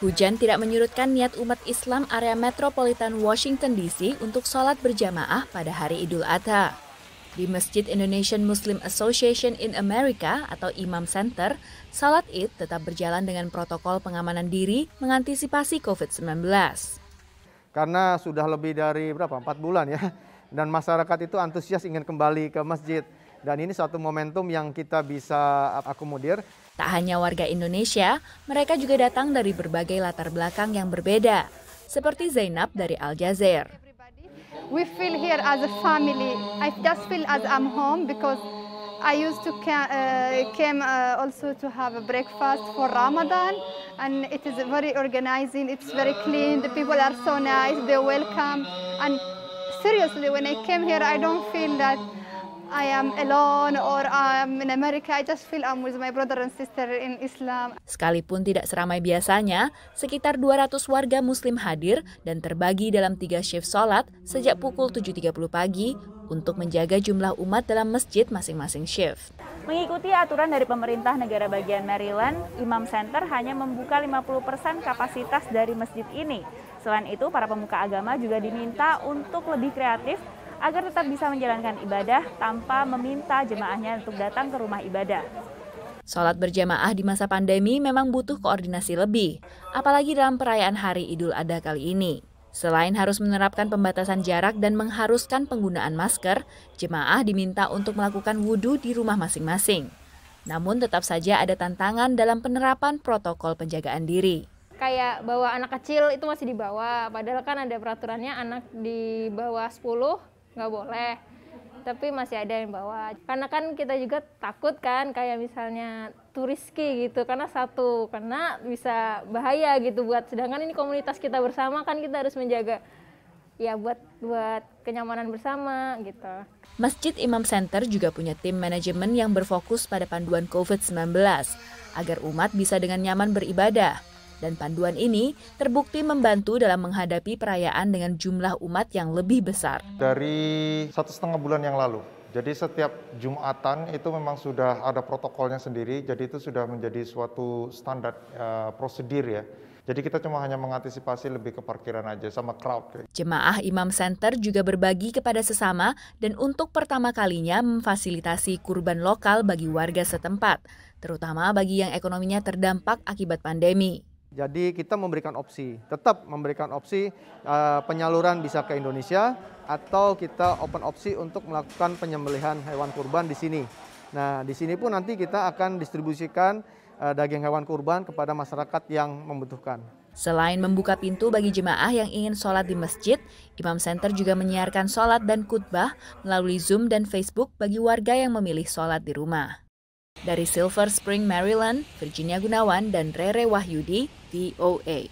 Hujan tidak menyurutkan niat umat Islam area metropolitan Washington DC untuk sholat berjamaah pada hari Idul Adha. Di Masjid Indonesian Muslim Association in America atau Imam Center, sholat Id tetap berjalan dengan protokol pengamanan diri mengantisipasi COVID-19. Karena sudah lebih dari 4 bulan ya, dan masyarakat itu antusias ingin kembali ke masjid. Dan ini suatu momentum yang kita bisa akomodir. Tak hanya warga Indonesia, mereka juga datang dari berbagai latar belakang yang berbeda. Seperti Zainab dari Aljazair. We feel here as a family. I just feel as I'm home because I used to came also to have a breakfast for Ramadan, and it is very organizing. It's very clean. The people are so nice. They welcome. And seriously, when I came here, I don't feel that I am alone or I'm in America. I just feel I'm with my brother and sister in Islam. Sekalipun tidak seramai biasanya, sekitar 200 warga Muslim hadir dan terbagi dalam 3 shift sholat sejak pukul 7.30 pagi untuk menjaga jumlah umat dalam masjid masing-masing shift. Mengikuti aturan dari pemerintah negara bagian Maryland, Imam Center hanya membuka 50% kapasitas dari masjid ini. Selain itu, para pemuka agama juga diminta untuk lebih kreatif agar tetap bisa menjalankan ibadah tanpa meminta jemaahnya untuk datang ke rumah ibadah. Sholat berjamaah di masa pandemi memang butuh koordinasi lebih, apalagi dalam perayaan Hari Idul Adha kali ini. Selain harus menerapkan pembatasan jarak dan mengharuskan penggunaan masker, jemaah diminta untuk melakukan wudhu di rumah masing-masing. Namun tetap saja ada tantangan dalam penerapan protokol penjagaan diri. Kayak bawa anak kecil itu masih dibawa, padahal kan ada peraturannya anak di bawah 10 nggak boleh, tapi masih ada yang bawa. Karena kan kita juga takut kan, kayak misalnya turiski gitu, karena bisa bahaya gitu sedangkan ini komunitas kita bersama kan, kita harus menjaga ya buat kenyamanan bersama gitu. Masjid Imam Center juga punya tim manajemen yang berfokus pada panduan COVID-19 agar umat bisa dengan nyaman beribadah. Dan panduan ini terbukti membantu dalam menghadapi perayaan dengan jumlah umat yang lebih besar. Dari 1,5 bulan yang lalu, jadi setiap Jumatan itu memang sudah ada protokolnya sendiri, jadi itu sudah menjadi suatu standar prosedur ya. Jadi kita cuma hanya mengantisipasi lebih ke parkiran aja sama crowd. Jemaah Imam Center juga berbagi kepada sesama dan untuk pertama kalinya memfasilitasi kurban lokal bagi warga setempat, terutama bagi yang ekonominya terdampak akibat pandemi. Jadi kita tetap memberikan opsi penyaluran bisa ke Indonesia atau kita open opsi untuk melakukan penyembelihan hewan kurban di sini. Nah, di sini pun nanti kita akan distribusikan daging hewan kurban kepada masyarakat yang membutuhkan. Selain membuka pintu bagi jemaah yang ingin sholat di masjid, Imam Center juga menyiarkan sholat dan khutbah melalui Zoom dan Facebook bagi warga yang memilih sholat di rumah. Dari Silver Spring, Maryland, Virginia Gunawan dan Rere Wahyudi, VOA.